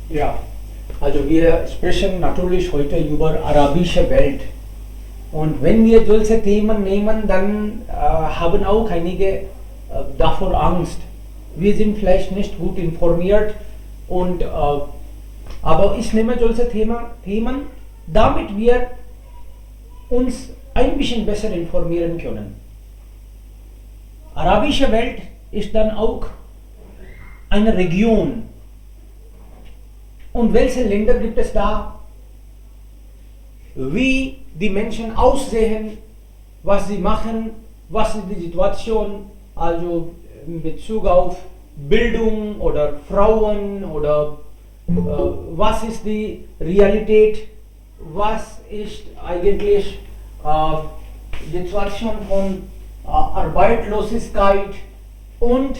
Ja, also wir sprechen natürlich heute über arabische Welt. Und wenn wir solche Themen nehmen, dann haben auch einige davor Angst. Wir sind vielleicht nicht gut informiert, aber ich nehme solche Themen, damit wir uns ein bisschen besser informieren können. Arabische Welt ist dann auch eine Region. Und welche Länder gibt es da? Wie die Menschen aussehen, was sie machen, was ist die Situation, also in Bezug auf Bildung oder Frauen oder was ist die Realität, was ist eigentlich die Situation von Arbeitslosigkeit und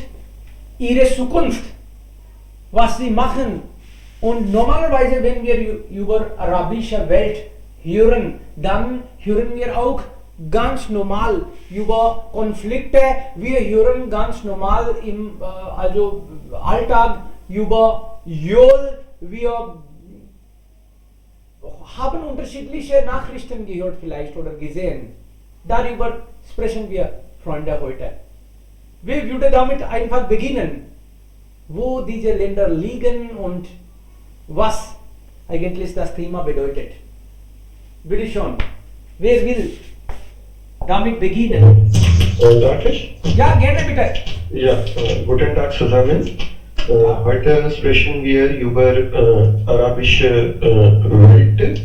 ihre Zukunft, was sie machen. Und normalerweise, wenn wir über arabische Welt hören, dann hören wir auch ganz normal über Konflikte, wir hören ganz normal im Alltag über Johl, wir haben unterschiedliche Nachrichten gehört vielleicht oder gesehen. Darüber sprechen wir, Freunde, heute. Wir würden damit einfach beginnen, wo diese Länder liegen und was eigentlich das Thema bedeutet. Bitte schon, wer will damit beginnen? Darf ich? Ja, gerne bitte. Ja, guten Tag zusammen. Heute sprechen wir über arabische Welt.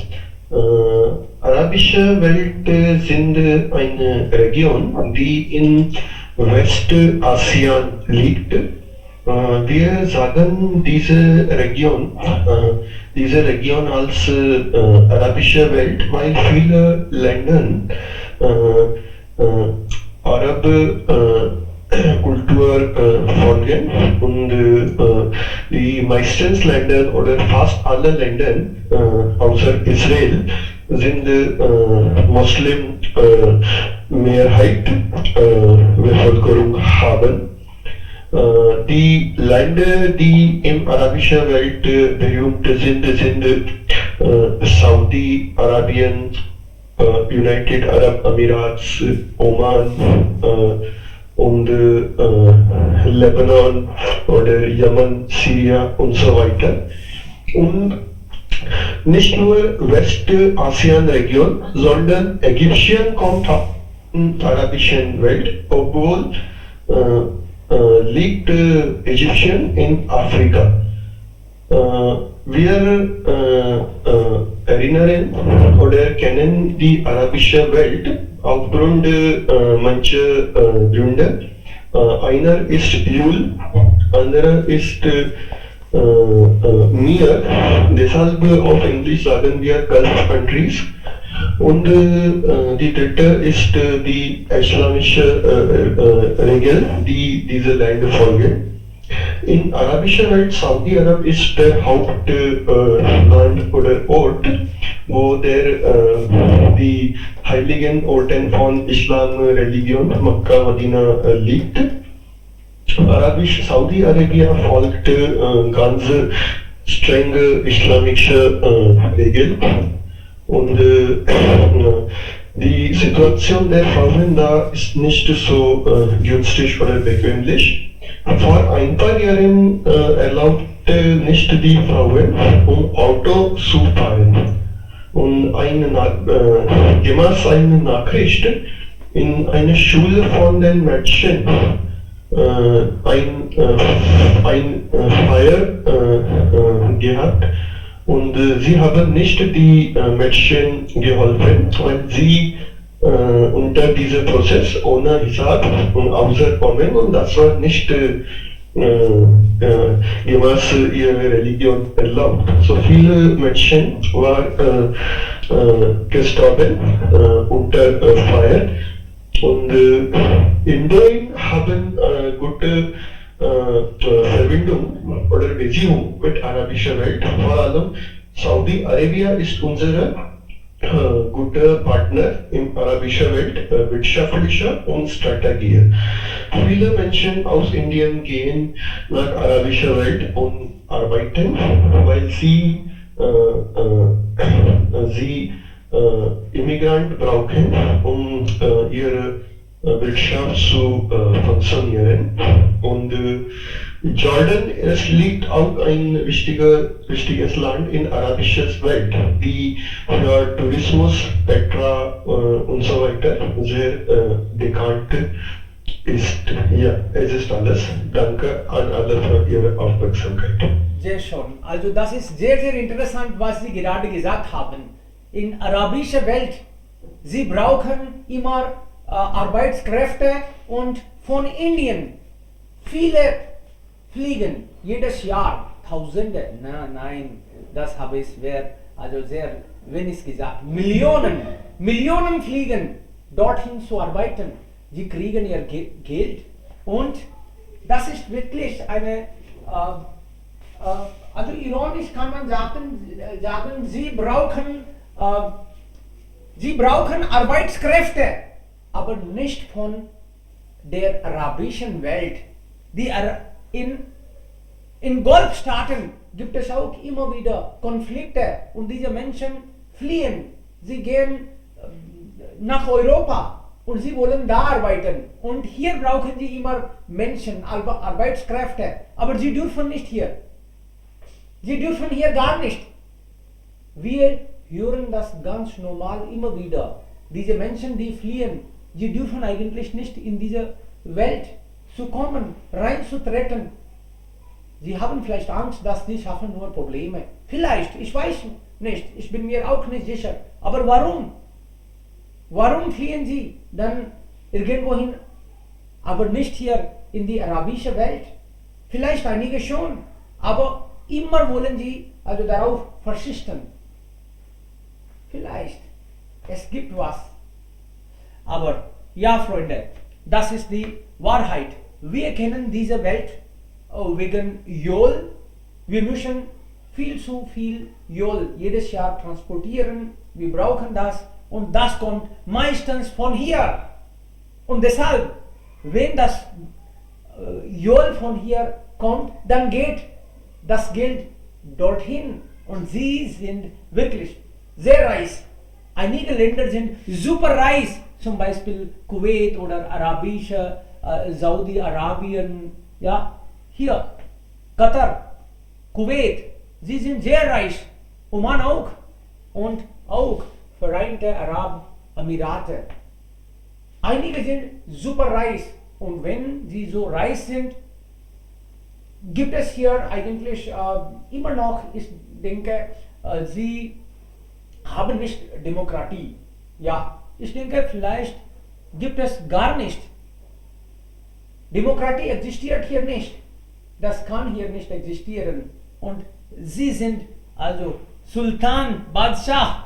Arabische Welt sind eine Region, die in Westasien liegt. Wir sagen diese Region als arabische Welt, weil viele Länder Kultur folgen und die meisten Länder oder fast alle Länder außer Israel sind Muslim Mehrheit Bevölkerung haben. Die Länder, die im arabischen Welt berühmt sind Saudi-Arabien, United Arab Emirates, Oman und Lebanon oder Yemen, Syrien und so weiter. Und nicht nur Westasien-Region, sondern Ägypten kommt aus der arabischen Welt, obwohl liegt Ägypten in Afrika. Wir erinnern oder kennen die arabische Welt aufgrund mancher Gründe. Einer ist Jul, anderer ist Meer, deshalb auf Englisch sagen wir Gulf Countries. Und die dritte ist die islamische Regel, die diese Länder folgen. In arabischer Welt, Saudi-Arab ist der Hauptland oder Ort, wo die heiligen Orten von Islam-Religion, Mekka, Medina liegt. Saudi-Arabien folgt ganz strenge islamische Regeln. Und die Situation der Frauen da ist nicht so günstig oder bequemlich. Vor ein paar Jahren erlaubte nicht die Frauen, Auto zu fahren. Und gemäß einer Nachricht in einer Schule von den Mädchen ein Feuer gehabt. Und sie haben nicht die Mädchen geholfen, weil sie unter diesem Prozess ohne Hijab auskommen und das war nicht gemäß ihrer Religion erlaubt. So viele Mädchen waren gestorben unter Feuer und Indien haben gute Verbindung oder Beziehung mit arabischer Welt. Vor allem Saudi-Arabien ist unsere guter Partner im arabischen Welt, wirtschaftlicher und strategischer. Viele Menschen aus Indien gehen nach arabischer Welt und arbeiten, weil sie Immigrant brauchen, um ihre Wirtschaft zu funktionieren. Und Jordan, es liegt auch ein wichtiges Land in arabisches Welt, die für Tourismus, Petra und so weiter sehr bekannt ist. Ja, es ist alles. Danke an alle für Ihre Aufmerksamkeit. Sehr schön. Also das ist sehr, sehr interessant, was Sie gerade gesagt haben. In arabischer Welt, sie brauchen immer Arbeitskräfte und von Indien viele fliegen jedes Jahr Tausende, nein, das habe ich also sehr wenig gesagt. Millionen fliegen dorthin zu arbeiten. Sie kriegen ihr Geld und das ist wirklich eine, also ironisch kann man sagen, sie brauchen Arbeitskräfte, aber nicht von der arabischen Welt. In Golfstaaten gibt es auch immer wieder Konflikte und diese Menschen fliehen. Sie gehen nach Europa und sie wollen da arbeiten. Und hier brauchen sie immer Menschen, Arbeitskräfte. Aber sie dürfen nicht hier. Sie dürfen hier gar nicht. Wir hören das ganz normal immer wieder. Diese Menschen, die fliehen, sie dürfen eigentlich nicht in diese Welt zu kommen, reinzutreten. Sie haben vielleicht Angst, dass die schaffen nur Probleme. Vielleicht, ich weiß nicht, ich bin mir auch nicht sicher. Aber warum? Warum fliehen sie dann irgendwohin, aber nicht hier in die arabische Welt? Vielleicht einige schon, aber immer wollen sie also darauf verzichten. Vielleicht, es gibt was. Aber ja, Freunde, das ist die Wahrheit. Wir kennen diese Welt wegen Öl. Wir müssen viel zu viel Öl jedes Jahr transportieren. Wir brauchen das und das kommt meistens von hier. Und deshalb, wenn das Öl von hier kommt, dann geht das Geld dorthin und sie sind wirklich sehr reich. Einige Länder sind super reich, zum Beispiel Kuwait oder arabische Saudi-Arabien, ja, hier, Katar, Kuwait, sie sind sehr reich, Oman auch und auch Vereinigte Arab Emirate. Einige sind super reich und wenn sie so reich sind, gibt es hier eigentlich immer noch, ich denke, sie haben nicht Demokratie. Ja, ich denke, vielleicht gibt es gar nicht. Demokratie existiert hier nicht. Das kann hier nicht existieren. Und sie sind also Sultan, Badshah,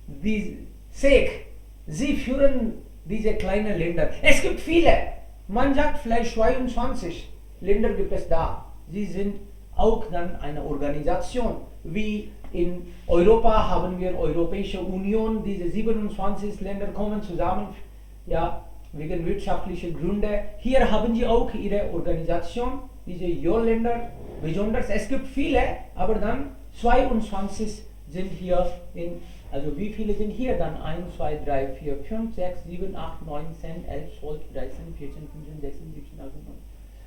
die Sheikh. Sie führen diese kleinen Länder. Es gibt viele. Man sagt vielleicht 22 Länder gibt es da. Sie sind auch dann eine Organisation. Wie in Europa haben wir Europäische Union. Diese 27 Länder kommen zusammen, ja, wegen wirtschaftlicher Gründe. Hier haben sie auch ihre Organisation, diese Jo-Länder. Besonders, es gibt viele, aber dann 22 sind hier in, also wie viele sind hier dann? 1, 2, 3, 4, 5, 6, 7, 8, 9, 10, 11, 12, 13, 14, 15, 16, 17, 18, 19.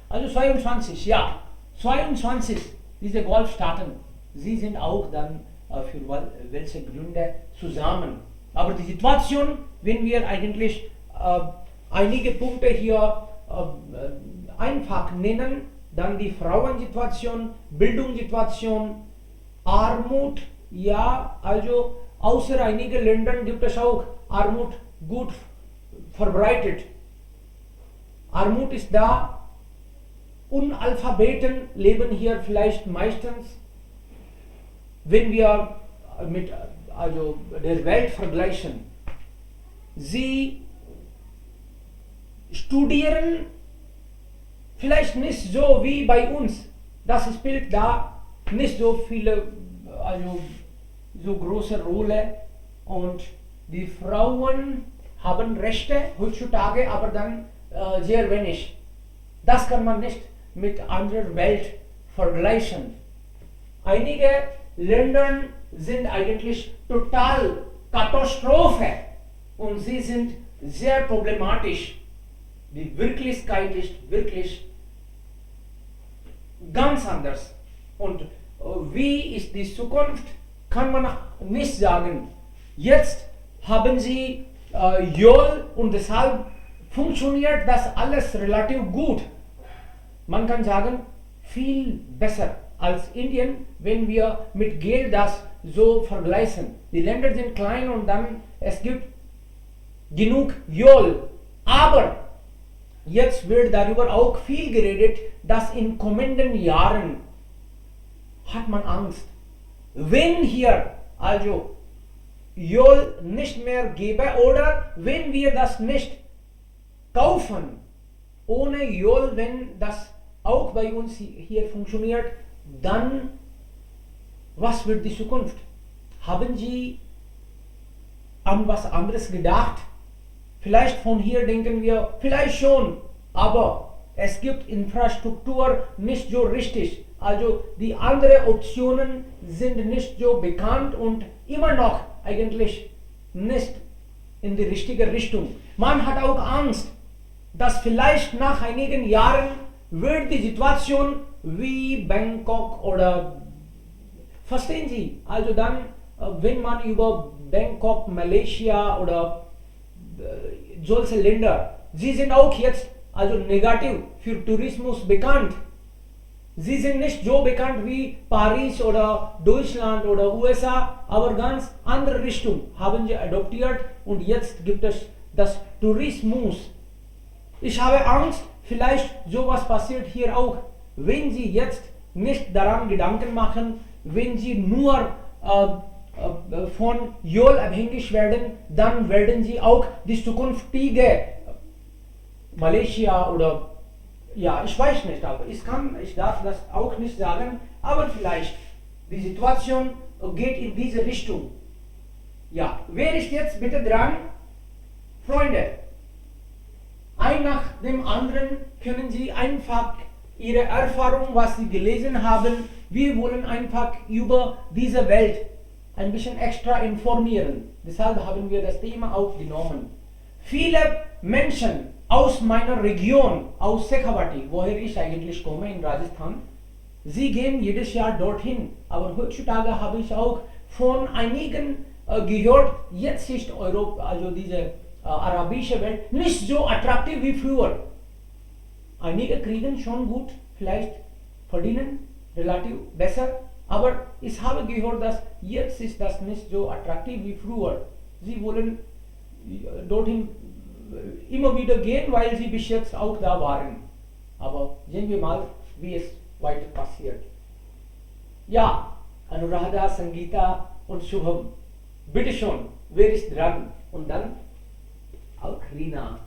Also 22, ja. 22, diese Golfstaaten, sie sind auch dann für welche Gründe zusammen. Aber die Situation, wenn wir eigentlich einige Punkte hier einfach nennen, dann die Frauensituation, Bildungssituation, Armut, ja, also außer einigen Ländern gibt es auch Armut gut verbreitet. Armut ist da, Analphabeten leben hier vielleicht meistens, wenn wir mit also der Welt vergleichen. Sie studieren vielleicht nicht so wie bei uns. Das spielt da nicht so viele, also so große Rolle. und die Frauen haben Rechte heutzutage, aber dann sehr wenig. Das kann man nicht mit anderer Welt vergleichen. Einige Länder sind eigentlich total Katastrophe und sie sind sehr problematisch. Die Wirklichkeit ist wirklich ganz anders. Und wie ist die Zukunft, kann man nicht sagen. Jetzt haben sie Joel und deshalb funktioniert das alles relativ gut. Man kann sagen, viel besser als Indien, wenn wir mit Geld das so vergleichen. Die Länder sind klein und dann es gibt genug Joel. Aber jetzt wird darüber auch viel geredet, dass in kommenden Jahren hat man Angst. Wenn hier also Joel nicht mehr gäbe oder wenn wir das nicht kaufen, ohne Joel, wenn das auch bei uns hier funktioniert, dann was wird die Zukunft? Haben Sie an was anderes gedacht? Vielleicht von hier denken wir, vielleicht schon, aber es gibt Infrastruktur nicht so richtig. Also die anderen Optionen sind nicht so bekannt und immer noch eigentlich nicht in die richtige Richtung. Man hat auch Angst, dass vielleicht nach einigen Jahren wird die Situation wie Bangkok oder, verstehen Sie, also dann, wenn man über Bangkok, Malaysia oder solche Länder, sie sind auch jetzt also negativ für Tourismus bekannt. Sie sind nicht so bekannt wie Paris oder Deutschland oder USA, aber ganz andere Richtung haben sie adoptiert und jetzt gibt es das Tourismus. Ich habe Angst, vielleicht sowas passiert hier auch, wenn Sie jetzt nicht daran Gedanken machen, wenn Sie nur von Joel abhängig werden, dann werden Sie auch die zukünftige Malaysia oder ja, ich weiß nicht, aber ich darf das auch nicht sagen, aber vielleicht die Situation geht in diese Richtung. Ja, wer ist jetzt bitte dran? Freunde, ein nach dem anderen können Sie einfach Ihre Erfahrung, was Sie gelesen haben, wir wollen einfach über diese Welt ein bisschen extra informieren. Deshalb haben wir das Thema aufgenommen. Viele Menschen aus meiner Region, aus Shekhawati, woher ich eigentlich komme, in Rajasthan, sie gehen jedes Jahr dorthin. Aber heutzutage habe ich auch von einigen gehört, jetzt ist Europa, also diese arabische Welt, nicht so attraktiv wie früher. Einige kriegen schon gut, vielleicht verdienen relativ besser, aber ich habe gehört, dass jetzt ist das nicht so attraktiv wie früher. Sie wollen dorthin immer wieder gehen, weil sie bis jetzt auch da waren. Aber sehen wir mal, wie es weiter passiert. Ja, Anuradha, Sangeeta und Shubham. Bitte schon, wer ist dran? Und dann auch Rina.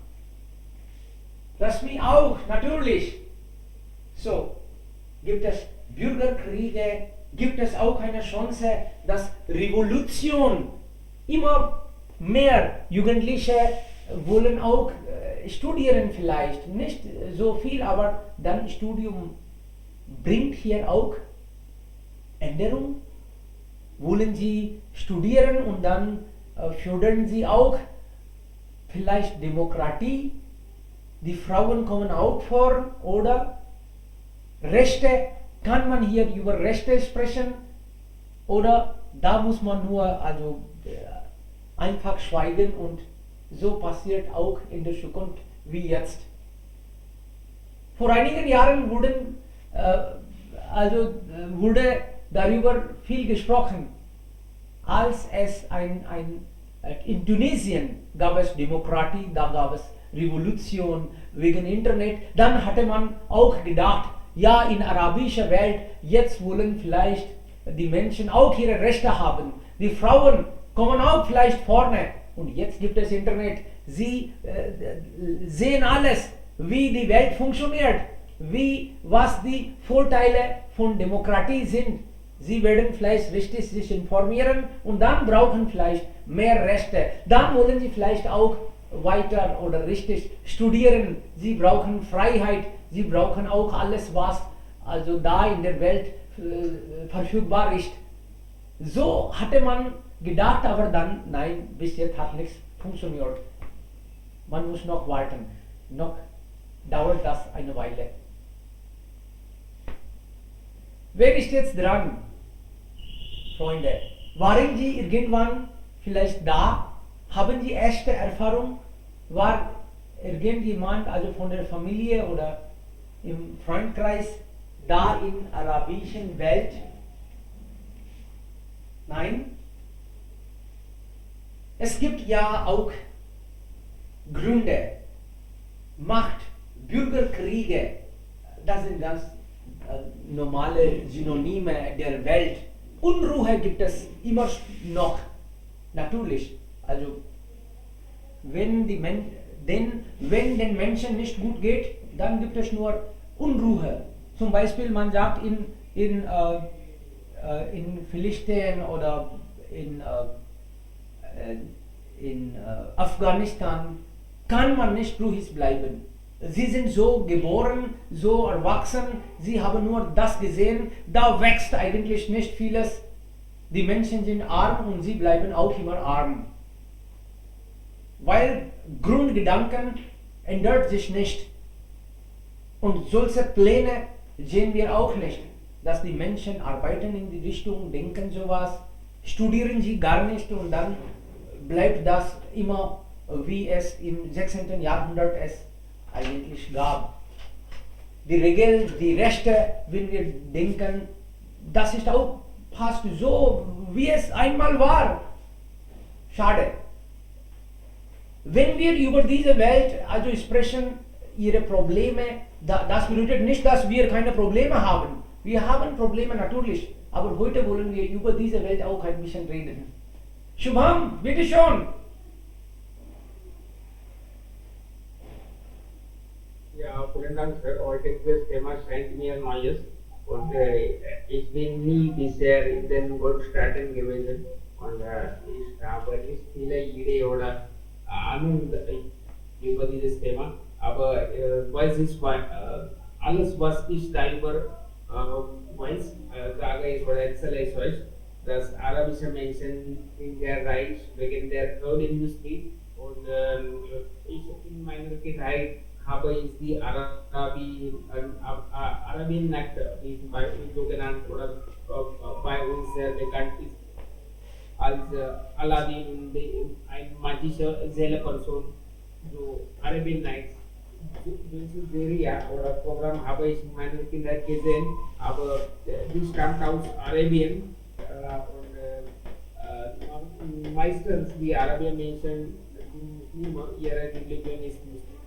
Rashmi auch, natürlich. So, gibt es Bürgerkriege, gibt es auch eine Chance, dass Revolution, immer mehr Jugendliche wollen auch studieren vielleicht, nicht so viel, aber dann Studium bringt hier auch Änderung. Wollen sie studieren und dann fördern sie auch vielleicht Demokratie, die Frauen kommen auch vor oder Rechte, kann man hier über Rechte sprechen oder da muss man nur also einfach schweigen und so passiert auch in der Zukunft wie jetzt. Vor einigen Jahren wurde darüber viel gesprochen, als es in Tunesien gab es Demokratie, da gab es Revolution wegen Internet, dann hatte man auch gedacht, ja, in arabischer Welt, jetzt wollen vielleicht die Menschen auch ihre Rechte haben, die Frauen kommen auch vielleicht vorne. Und jetzt gibt es Internet. Sie sehen alles, wie die Welt funktioniert, was die Vorteile von Demokratie sind. Sie werden vielleicht richtig sich informieren und dann brauchen vielleicht mehr Rechte. Dann wollen sie vielleicht auch weiter oder richtig studieren. Sie brauchen Freiheit. Sie brauchen auch alles, was also da in der Welt verfügbar ist. So hatte man gedacht, aber dann, nein, bis jetzt hat nichts funktioniert. Man muss noch warten. Noch dauert das eine Weile. Wer ist jetzt dran? Freunde, waren Sie irgendwann vielleicht da? Haben Sie erste Erfahrung? War irgendjemand, also von der Familie oder im Freundkreis, da in der arabischen Welt? Nein? Es gibt ja auch Gründe, Macht, Bürgerkriege, das sind ganz normale Synonyme der Welt. Unruhe gibt es immer noch, natürlich. Also wenn den Menschen nicht gut geht, dann gibt es nur Unruhe. Zum Beispiel man sagt in Philistien oder in Afghanistan kann man nicht ruhig bleiben. Sie sind so geboren, so erwachsen, sie haben nur das gesehen, da wächst eigentlich nicht vieles. Die Menschen sind arm und sie bleiben auch immer arm. Weil Grundgedanken ändert sich nicht. Und solche Pläne sehen wir auch nicht, dass die Menschen arbeiten in die Richtung, denken sowas, studieren sie gar nicht und dann bleibt das immer, wie es im 16. Jahrhundert es eigentlich gab. Die Regeln, die Rechte, wenn wir denken, das ist auch fast so, wie es einmal war. Schade. Wenn wir über diese Welt also sprechen, ihre Probleme, das bedeutet nicht, dass wir keine Probleme haben. Wir haben Probleme natürlich, aber heute wollen wir über diese Welt auch ein bisschen reden. Shubham, bitte schon. Ja, vielen Dank, Sir. Heute das Thema scheint mir Neues und ich bin nie bisher in den Golfstaaten gewesen und ich habe nicht viele Idee oder Ahnung über dieses Thema, aber weiß ich, alles was ich darüber weiß, sage ich oder erzähle ich euch, dass arabische Menschen sind sehr reich wegen der Ölindustrie und ich in meiner Kindheit habe ich die Arabian-Nacht, die so genannt oder bei uns sehr bekannt ist, als Aladdin, ein magischer Seele-Person, so Arabian Nights. Diese Serie oder Programm habe ich in meiner Kindheit gesehen, aber die stammt aus Arabien und meistens die Arabier Menschen, ihre Religion ist Muslim.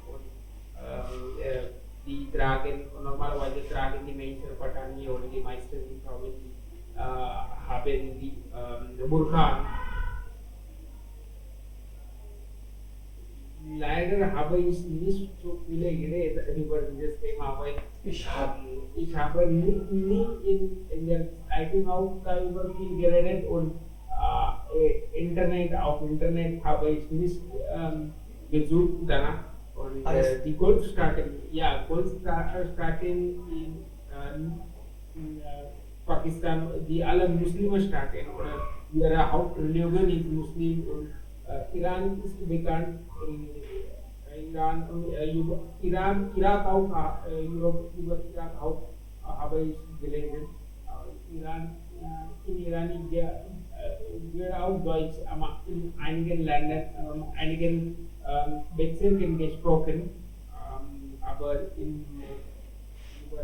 Die tragen, normalerweise tragen die Menschen Patani oder die meisten Frauen haben die Burka. Leider habe ich nicht so viele Ideen über dieses Thema, weil ich habe nie in der Zeitung auch darüber viel geredet und auf Internet habe ich nicht gesucht danach. Und die Golfstaaten in Pakistan, die alle Muslimstaaten oder ihre Hauptreligion ist Muslim und Iran ist bekannt, Irak auch, über Irak auch habe ich gelesen. In Iran wird auch Deutsch, aber in einigen Ländern, einigen Bezirken gesprochen, aber über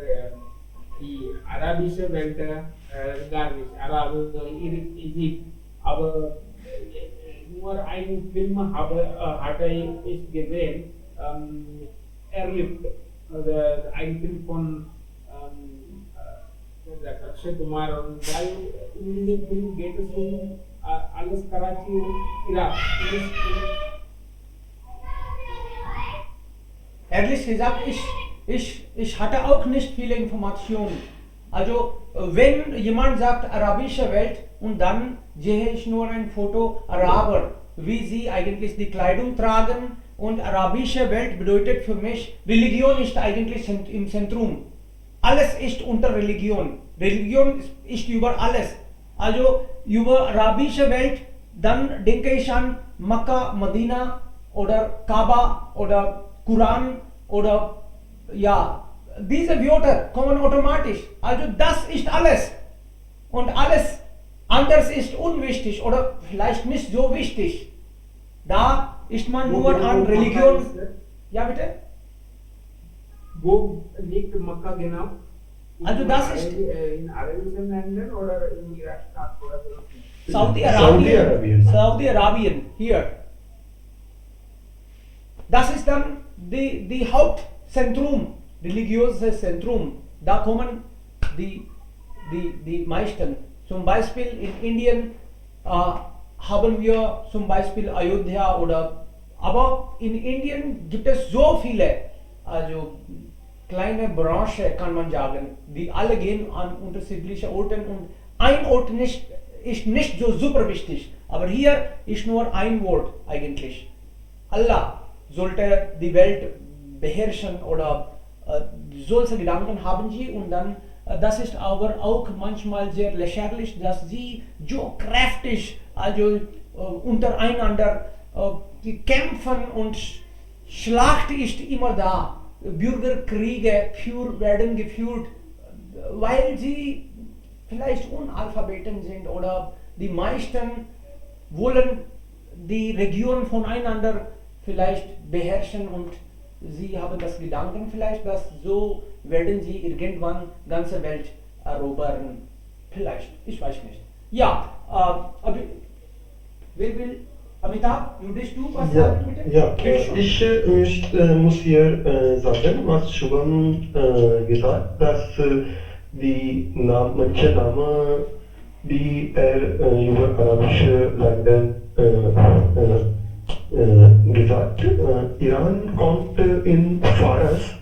die arabische Welt gar nicht. Egypt, aber nur einen Film hatte ich gesehen, Airlift, ein Film von Akshay Kumar und in diesem Film geht es um alles Karachi und Irak. Ehrlich gesagt, ich hatte auch nicht viele Informationen. Also, wenn jemand sagt arabische Welt und dann sehe ich nur ein Foto Araber, wie sie eigentlich die Kleidung tragen, und arabische Welt bedeutet für mich, Religion ist eigentlich im Zentrum. Alles ist unter Religion. Religion ist über alles. Also über arabische Welt, dann denke ich an Mekka, Medina oder Kaaba oder Koran oder ja, diese Wörter kommen automatisch. Also das ist alles. Und alles anders ist unwichtig oder vielleicht nicht so wichtig. Da ist man nur an Religion. Ja, bitte? Wo liegt Mekka genau? Also das ist in arabischen Ländern oder in Irak oder so? Saudi Saudi Arabien. Arabien. Saudi Arabien, hier. Das ist dann die Hauptzentrum, religiöses Zentrum. Da kommen die meisten. Zum Beispiel in Indien haben wir zum Beispiel Ayodhya oder, aber in Indien gibt es so viele, also kleine Branche kann man sagen, die alle gehen an unterschiedliche Orten und ein Ort ist nicht so super wichtig, aber hier ist nur ein Wort eigentlich. Allah sollte die Welt beherrschen oder solche Gedanken haben sie und dann das ist aber auch manchmal sehr lächerlich, dass sie so kräftig also untereinander kämpfen und Schlacht ist immer da. Bürgerkriege werden geführt, weil sie vielleicht Unalphabeten sind oder die meisten wollen die Region voneinander vielleicht beherrschen und sie haben das Gedanken vielleicht, dass so werden sie irgendwann ganze Welt erobern. Vielleicht, ich weiß nicht. Ja, wer will? Amitabh, würdest du was Ja, sagen bitte? ja. Bitte schön. Ich muss hier sagen, was Shubham gesagt, dass manche Namen, die über arabische Länder gesagt, Iran kommt in Faras,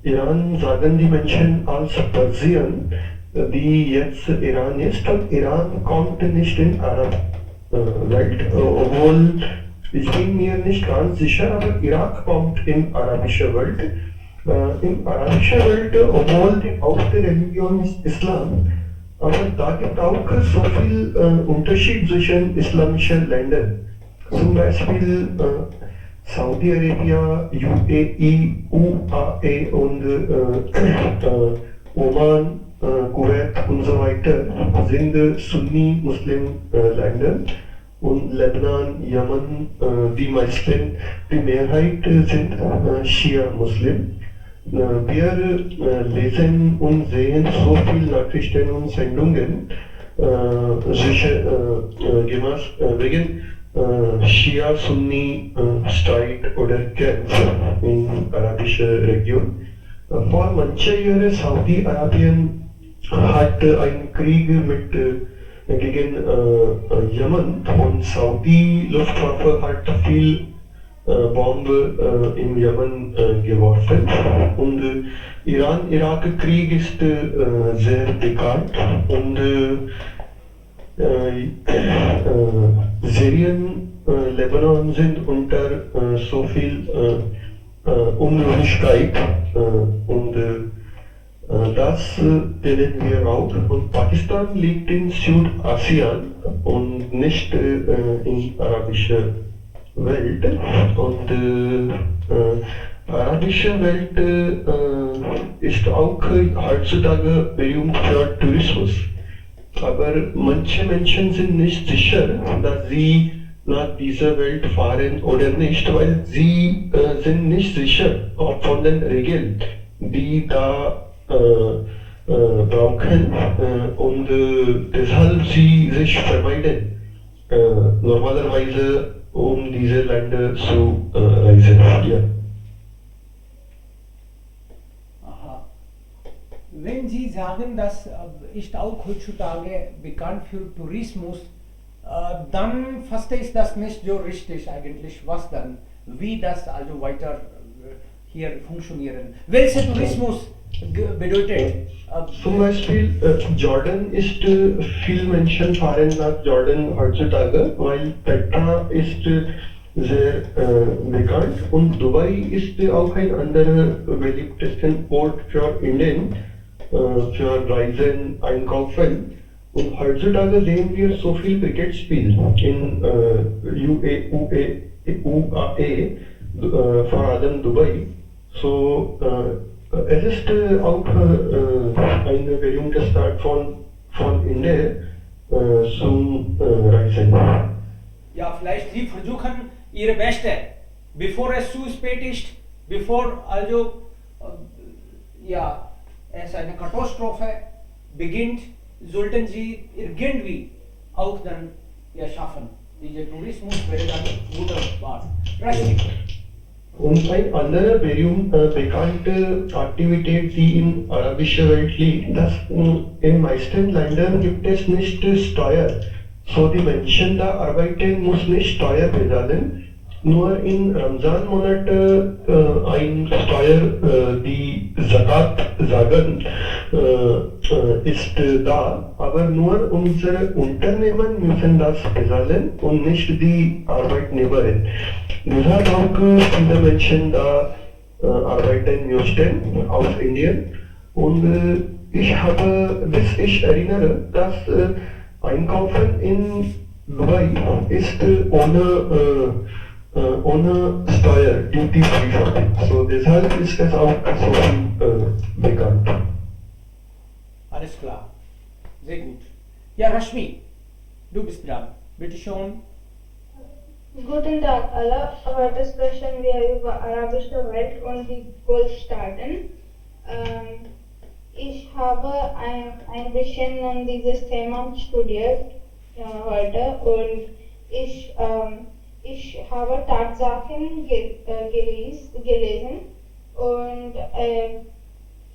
Iran sagen die Menschen als Persien, die jetzt Iran ist, und Iran kommt nicht in Arab-Welt, obwohl ich bin mir nicht ganz sicher, aber Irak kommt in arabische Welt. In arabischer Welt, obwohl die Hauptreligion ist Islam, aber da gibt auch so viel Unterschied zwischen islamischen Ländern. Zum Beispiel Saudi-Arabien, UAE und Oman, Kuwait und so weiter sind Sunni-Muslim-Länder und Lebanon, Yemen, die Mehrheit sind Shia-Muslim. Wir lesen und sehen so viele Nachrichten und Sendungen wegen Shia-Sunni-Streit oder Kämpfe in arabischer Region. Vor manchen Jahren Saudi-Arabien hat einen Krieg gegen Yemen und Saudi-Luftwaffe hat viel Bombe in Yemen geworfen und Iran-Irak-Krieg ist sehr bekannt und Syrien, Lebanon sind unter so viel Unruhigkeit und das kennen wir auch. Und Pakistan liegt in Südasien und nicht in arabischer Welt. Und arabische Welt ist auch heutzutage berühmt für Tourismus. Aber manche Menschen sind nicht sicher, dass sie nach dieser Welt fahren oder nicht, weil sie sind nicht sicher von den Regeln, die da brauchen und deshalb sie sich vermeiden, normalerweise diese Länder zu reisen. Ja. Aha. Wenn Sie sagen, das ist auch heutzutage bekannt für Tourismus, dann verstehe ich das nicht so richtig eigentlich, was dann, wie das also weiter hier funktionieren. Welcher Tourismus bedeutet? Zum Beispiel Jordan ist viel Menschen fahren nach Jordan heutzutage, weil Petra ist sehr bekannt und Dubai ist auch ein anderer beliebtesten Ort für Indien, für Reisen, Einkaufen. Und heutzutage sehen wir so viel Cricketspiel in UAE, vor allem Dubai. So, es ist auch eine berühmte Stadt von Indien zum Reisen. Ja, vielleicht Sie versuchen Ihre Beste, bevor es zu spät ist, bevor also ja, es eine Katastrophe beginnt, sollten Sie irgendwie auch dann ja, schaffen. Dieser Tourismus wäre dann guter Wahl. Richtig. Und ein anderer bekannte Aktivität, die in arabischer Welt liegt, dass in meisten Ländern gibt es nicht Steuer. So die Menschen da arbeiten, muss nicht Steuer bezahlen. Nur in Ramzan-Monat ein Steuer, die Zakat sagen, ist da, aber nur unsere Unternehmen müssen das bezahlen und nicht die Arbeitnehmer. Deshalb auch viele Menschen da arbeiten möchten aus Indien. Und bis ich erinnere, dass Einkaufen in Dubai ist ohne Steuer, Duty Free Shopping. So deshalb ist es auch so viel bekannt. Alles klar. Sehr gut. Ja, Rashmi, du bist dran. Bitte schon. Guten Tag alle. Heute sprechen wir über arabische Welt und die Golfstaaten. Ich habe ein bisschen an dieses Thema studiert heute und ich habe Tatsachen gelesen und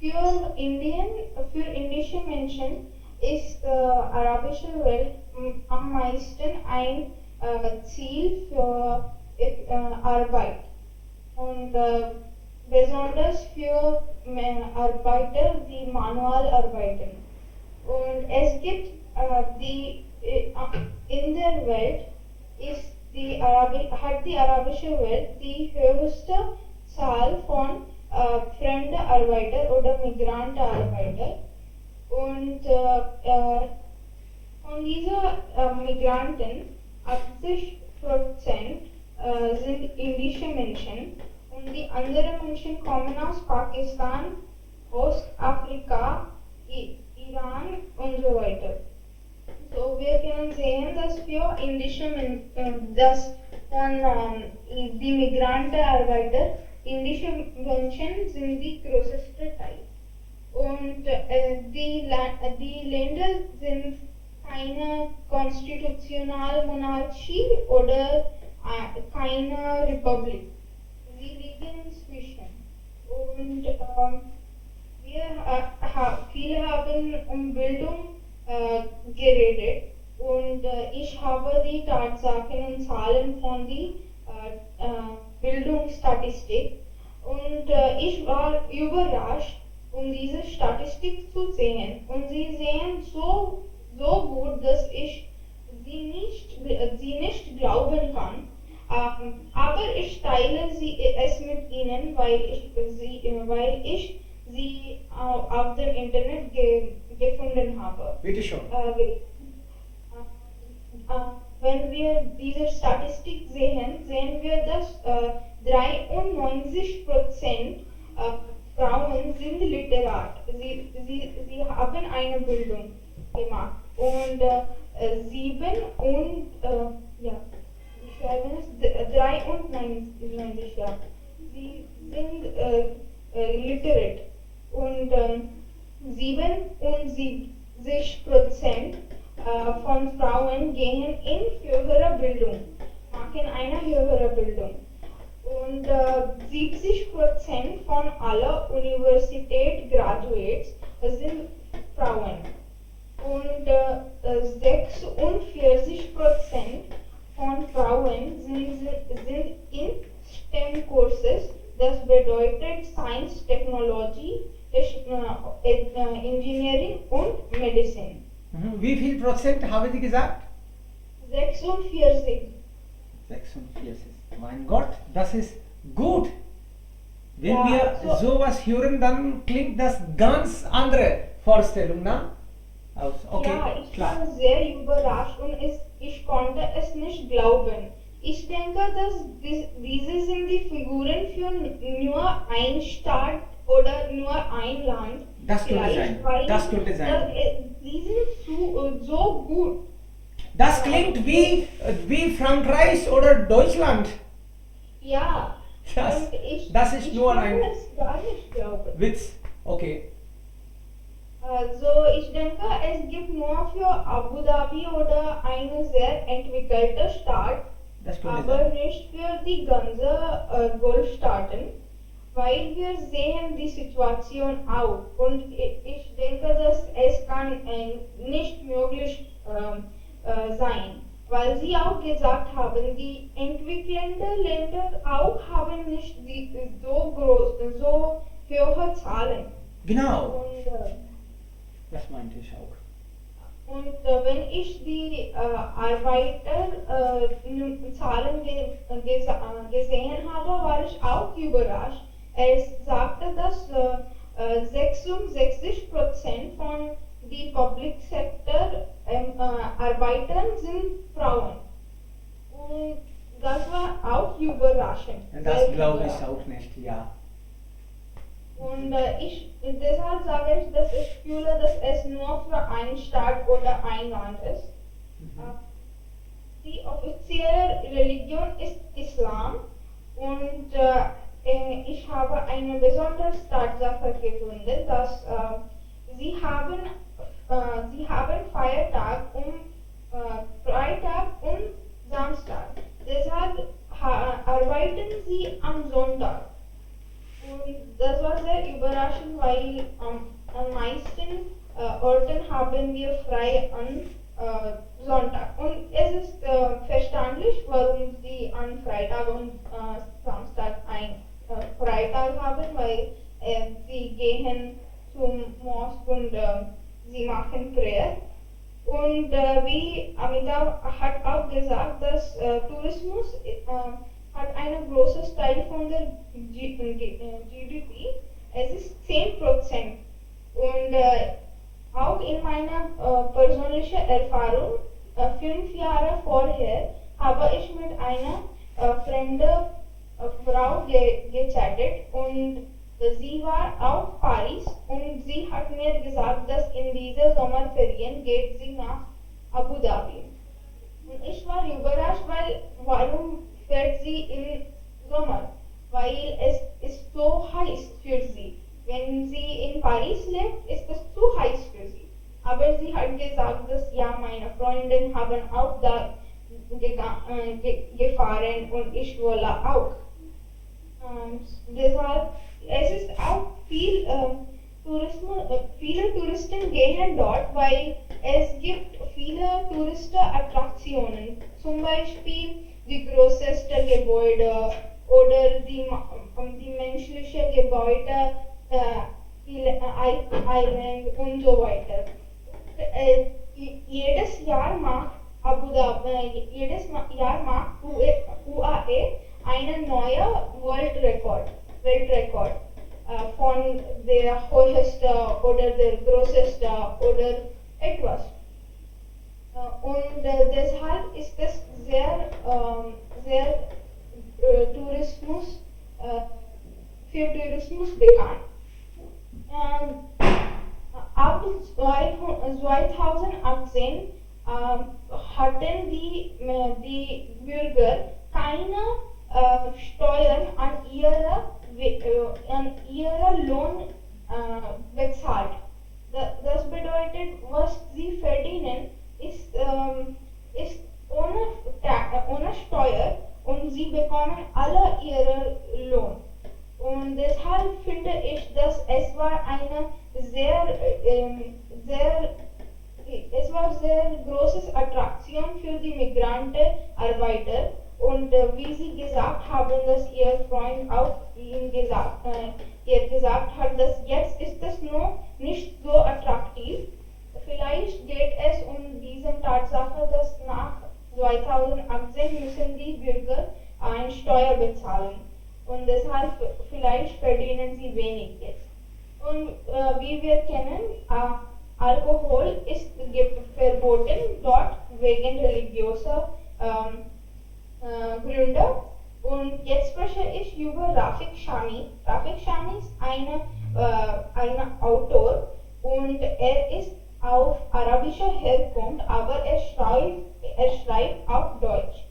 für indische Menschen ist arabische Welt am meisten ein Ziel für Arbeit und besonders für Arbeiter, die manuell arbeiten. Und es gibt in der Welt hat die arabische Welt die höchste Zahl von fremden Arbeiter oder Migrantenarbeiter. Und von diesen Migranten 80% sind indische Menschen und die anderen Menschen kommen aus Pakistan, Ostafrika, Iran und so weiter. So wir können sehen, dass für indische Menschen, dass von die Migrantenarbeiter, indische Menschen sind die größte Teil. Und die Länder sind keine konstitutionelle Monarchie oder keine Republik. Sie liegen zwischen. Und viele haben um Bildung geredet und ich habe die Tatsachen und Zahlen von der Bildungsstatistik und ich war überrascht, diese Statistik zu sehen. Und sie sehen so gut, dass ich sie nicht glauben kann. Aber ich teile es mit Ihnen, weil ich sie auf dem Internet gefunden habe. Bitte schon. Wenn wir diese Statistik sehen, sehen wir, dass 93% Frauen sind Literat. Sie haben eine Bildung gemacht. Und 93, ja. Sie sind literate. Und 77% von Frauen gehen in höhere Bildung, machen eine höhere Bildung. Und 70% von aller Universität Graduates sind Frauen. Und 46% von Frauen sind in STEM-Courses, das bedeutet Science, Technology, Engineering und Medicine. Wie viel Prozent haben Sie gesagt? 46. 46. Mein Gott, das ist gut. Wenn Ja, wir also- sowas hören, dann klingt das ganz andere Vorstellung, ne? Okay, Ja, ich klar. war sehr überrascht und ich konnte es nicht glauben. Ich denke, dass diese sind die Figuren für nur ein Staat oder nur ein Land. Das könnte Vielleicht, sein. weil Das könnte sein. Die sind so gut. Das klingt wie Frankreich oder Deutschland. Ja. Das- und das ist ich nur konnte ein- es gar nicht glauben. Witz. Okay. Also ich denke, es gibt nur für Abu Dhabi oder eine sehr entwickelte Stadt, Das könnte aber sein. nicht für die ganze Golfstaaten, weil wir sehen die Situation auch und ich denke, dass es kann nicht möglich sein, weil sie auch gesagt haben, die entwickelnden Länder auch haben nicht so hohe Zahlen. Genau. Und, Das meinte ich auch. wenn ich die Zahlen gesehen habe, war ich auch überrascht. Es sagte, dass 66% von die Public Sector Arbeitern sind Frauen. Und das war auch überraschend. Das sehr glaube ich überraschend. auch nicht, ja. Und deshalb sage ich, dass ich fühle, dass es nur für einen Staat oder ein Land ist. Die offizielle Religion ist Islam und ich habe eine besondere Tatsache gefunden, dass sie haben Feiertag Freitag und Samstag. Deshalb arbeiten sie am Sonntag. Und das war sehr überraschend, weil am meisten Orten haben wir frei an Sonntag. Und es ist verständlich, warum sie an Freitag und Samstag ein Freitag haben, weil sie gehen zum Mosk und sie machen Prayer. Und wie Amitabh hat auch gesagt, dass Tourismus hat einen großen Teil von der GDP. Es ist 10%. Und auch in meiner persönlichen Erfahrung, 5 Jahre vorher, habe ich mit einer fremden Frau gechattet und sie war auf Paris und sie hat mir gesagt, dass in dieser Sommerferien geht sie nach Abu Dhabi. Und ich war überrascht, weil warum fährt sie im Sommer? Weil es ist so heiß für sie. Wenn sie in Paris lebt, ist es zu heiß für sie. Aber sie hat gesagt, dass ja, meine Freundinnen haben auch da gefahren und ich wolle auch. Deshalb, es ist auch viele Touristen gehen dort, weil es gibt viele Touristenattraktionen. Zum Beispiel die größten Gebäude oder die menschlichen Gebäude, Island und so weiter. Jedes Jahr macht UAE einen neuen Weltrekord von der höchsten oder der größten oder etwas. Und deshalb ist es sehr für Tourismus bekannt. Ab 2018 hatten die Bürger keine Steuern an ihre Lohn bezahlt. Das bedeutet, was sie verdienen, ist ohne Steuer und sie bekommen alle ihre Lohn. Und deshalb finde ich, dass es war eine sehr große Attraktion für die Migrantenarbeiter. Und wie Sie gesagt haben, dass Ihr Freund auch ihr gesagt hat, dass jetzt ist es nur nicht 2018 müssen die Bürger eine Steuer bezahlen. Und deshalb vielleicht verdienen sie wenig jetzt. Und wie wir kennen, Alkohol ist verboten dort wegen religiöser Gründe. Und jetzt spreche ich über Rafik Shami. Rafik Shami ist ein Autor und er ist auf arabischer Herkunft, aber er schreibt auf Deutsch.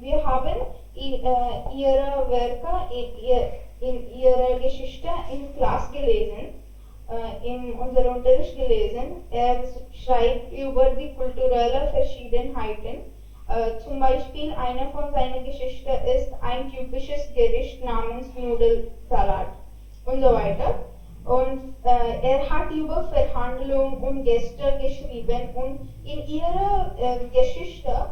Wir haben ihre Werke in ihrer Geschichte in Klasse gelesen, in unserem Unterricht gelesen. Er schreibt über die kulturellen Verschiedenheiten. Zum Beispiel eine von seiner Geschichte ist ein typisches Gericht namens Nudelsalat und so weiter. Und er hat über Verhandlungen und Gäste geschrieben und in ihrer Geschichte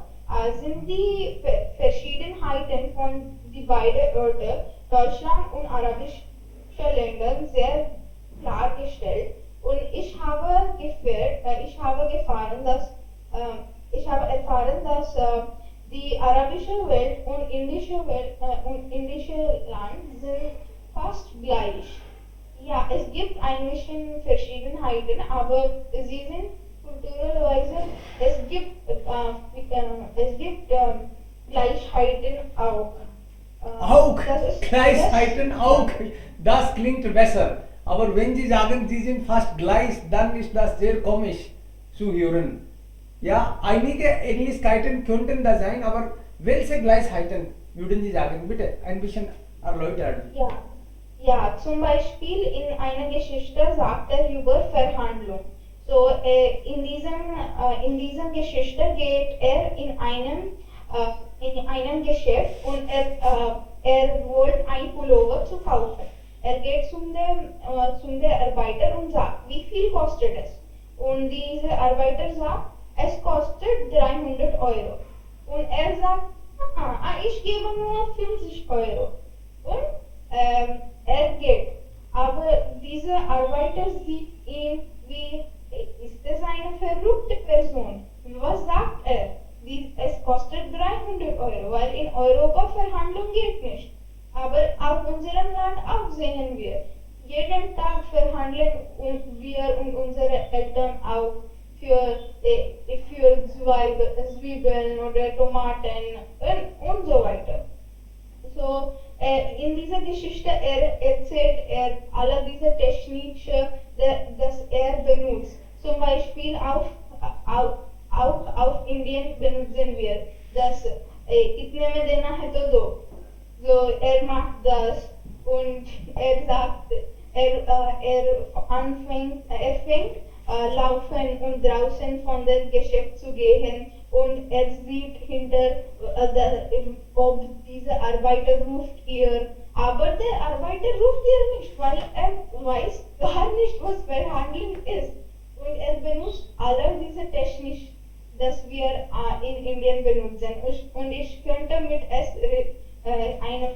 sind die Verschiedenheiten von die beiden Orte, Deutschland und arabische Länder, sehr klargestellt. Und ich habe erfahren, dass die arabische Welt und indische Land sind fast gleich. Ja, es gibt ein bisschen Verschiedenheiten, aber sie sind kulturellerweise, es gibt Gleichheiten auch. Auch, Das ist Gleichheiten auch, das klingt besser. Aber wenn Sie sagen, Sie sind fast gleich, dann ist das sehr komisch zu hören. Ja, einige Ähnlichkeiten könnten da sein, aber welche Gleichheiten würden Sie sagen? Bitte ein bisschen erläutern. Ja, zum Beispiel in einer Geschichte sagt er über Verhandlung. So, in dieser Geschichte geht er in einem Geschäft und er wollte ein Pullover zu kaufen. Er geht zum der Arbeiter und sagt, wie viel kostet es? Und dieser Arbeiter sagt, es kostet 300 Euro. Und er sagt, ich gebe nur 50 Euro. Und er geht. Aber dieser Arbeiter sieht ihn wie, ist das eine verrückte Person? Was sagt er? Es kostet 300 Euro, weil in Europa Verhandlung geht nicht. Aber auf unserem Land auch sehen wir. Jeden Tag verhandeln wir und unsere Eltern auch für Zwiebeln oder Tomaten und so weiter. So, in dieser Geschichte erzählt er alle diese Techniken, das er benutzt. Zum Beispiel auch auf Indien benutzen wir das itne mein dena hai to do. So, er macht das und er sagt, er fängt laufen und draußen von dem Geschäft zu gehen und er sieht hinter, ob dieser Arbeiter ruft ihr, aber der Arbeiter ruft ihr nicht, weil er weiß gar nicht, was Verhandeln ist. Und er benutzt alle diese Technik, das wir in Indien benutzen. Und ich könnte mit es eine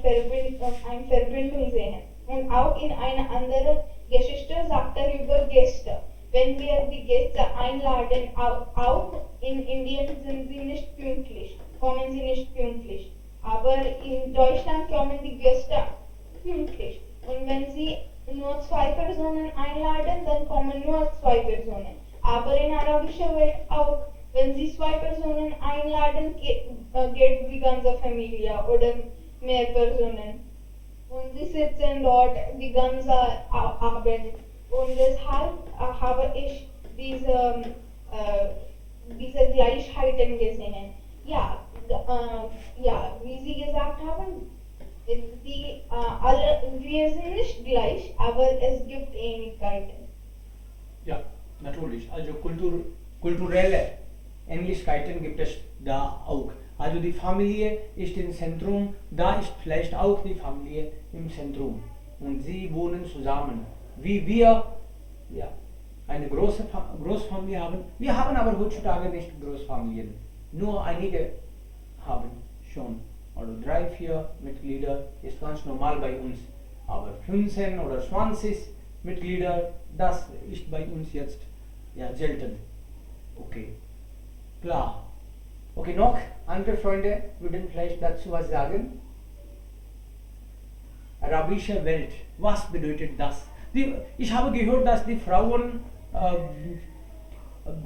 Verbindung sehen. Und auch in einer anderen Geschichte sagt er über Gäste. Wenn wir die Gäste einladen, auch in Indien sind sie nicht pünktlich, kommen sie nicht pünktlich. Aber in Deutschland kommen die Gäste pünktlich. Und wenn sie nur 2 Personen einladen, dann kommen nur 2 Personen. Aber in arabischer Welt auch, wenn sie 2 Personen einladen, geht die ganze Familie oder mehr Personen. Und sie sitzen dort die ganze Abend. Und deshalb habe ich diese Gleichheiten gesehen. Wie Sie gesagt haben, wir sind nicht gleich, aber es gibt Ähnlichkeiten. Ja, natürlich. Also kulturelle Ähnlichkeiten gibt es da auch. Also die Familie ist im Zentrum, da ist vielleicht auch die Familie im Zentrum. Und sie wohnen zusammen. Wie wir eine Großfamilie haben. Wir haben aber heutzutage nicht Großfamilien. Nur einige haben schon. Oder 3, 4 Mitglieder ist ganz normal bei uns. Aber 15 oder 20 Mitglieder, das ist bei uns jetzt selten. Okay, klar. Okay, noch andere Freunde würden vielleicht dazu was sagen. Arabische Welt, was bedeutet das? Ich habe gehört, dass die Frauen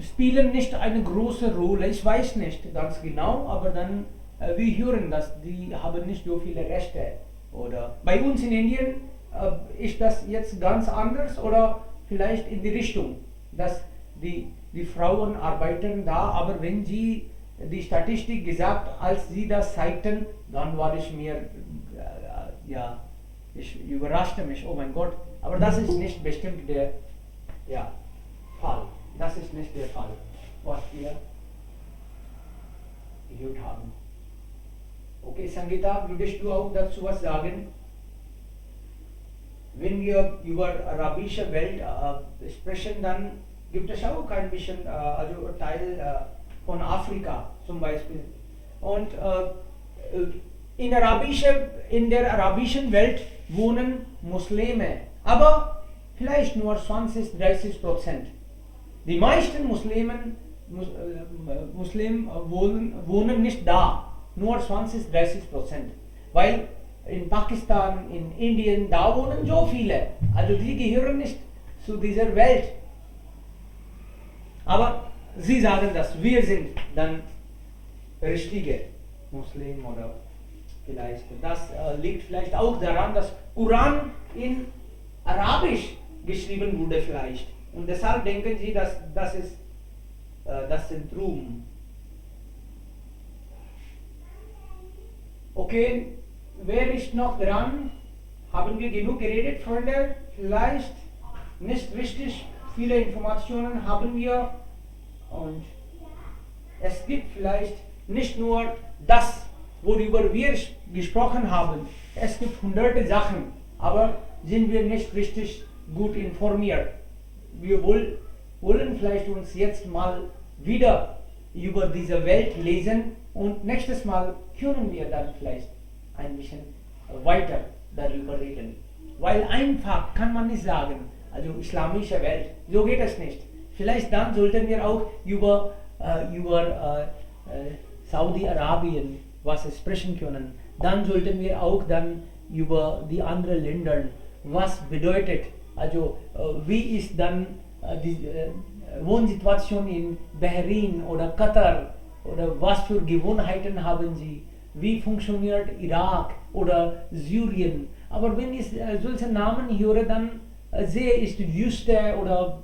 spielen nicht eine große Rolle. Ich weiß nicht ganz genau, aber dann wir hören, dass die haben nicht so viele Rechte. Oder bei uns in Indien ist das jetzt ganz anders oder vielleicht in die Richtung, dass die Frauen arbeiten da, aber wenn sie die Statistik gesagt, als sie das zeigten, dann war ich mir, ja, ich überraschte mich, oh mein Gott, aber das ist nicht bestimmt der Fall. Das ist nicht der Fall, was wir gehört haben. Okay, Sangeeta, würdest du auch dazu was sagen? Wenn wir über arabische Welt sprechen, dann gibt es auch ein bisschen, also Teil von Afrika zum Beispiel. Und in der arabischen Welt wohnen Muslime, aber vielleicht nur 20-30%. Die meisten Muslimen wohnen nicht da, nur 20-30%. Weil in Pakistan, in Indien, da wohnen so viele. Also die gehören nicht zu dieser Welt. Aber sie sagen, dass wir sind dann richtige Muslim oder vielleicht. Das liegt vielleicht auch daran, dass Koran in Arabisch geschrieben wurde vielleicht. Und deshalb denken sie, dass das ist das Zentrum. Okay, wer ist noch dran? Haben wir genug geredet, Freunde? Vielleicht nicht richtig viele Informationen haben wir. Und es gibt vielleicht nicht nur das, worüber wir gesprochen haben. Es gibt hunderte Sachen, aber sind wir nicht richtig gut informiert. Wir wollen vielleicht uns jetzt mal wieder über diese Welt lesen und nächstes Mal können wir dann vielleicht ein bisschen weiter darüber reden. Weil einfach kann man nicht sagen, also islamische Welt, so geht es nicht. Vielleicht dann sollten wir auch über Saudi-Arabien was sprechen können. Dann sollten wir auch dann über die anderen Länder, was bedeutet, also wie ist dann die Wohnsituation in Bahrain oder Katar oder was für Gewohnheiten haben sie, wie funktioniert Irak oder Syrien. Aber wenn ich solche Namen höre, dann sehe ich die Wüste oder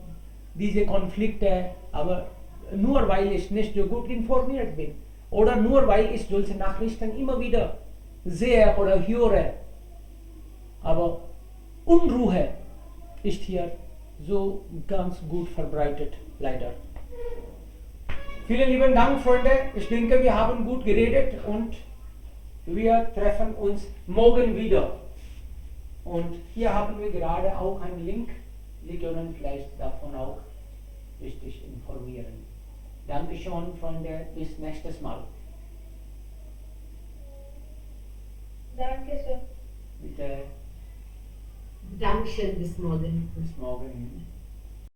diese Konflikte, aber nur weil ich nicht so gut informiert bin oder nur weil ich solche Nachrichten immer wieder sehe oder höre. Aber Unruhe ist hier so ganz gut verbreitet, leider. Vielen lieben Dank, Freunde. Ich denke, wir haben gut geredet und wir treffen uns morgen wieder. Und hier haben wir gerade auch einen Link. Sie können vielleicht davon auch richtig informieren. Dankeschön, Freunde. Bis nächstes Mal. Danke, Sir. Bitte. Dankeschön, bis morgen. Bis morgen.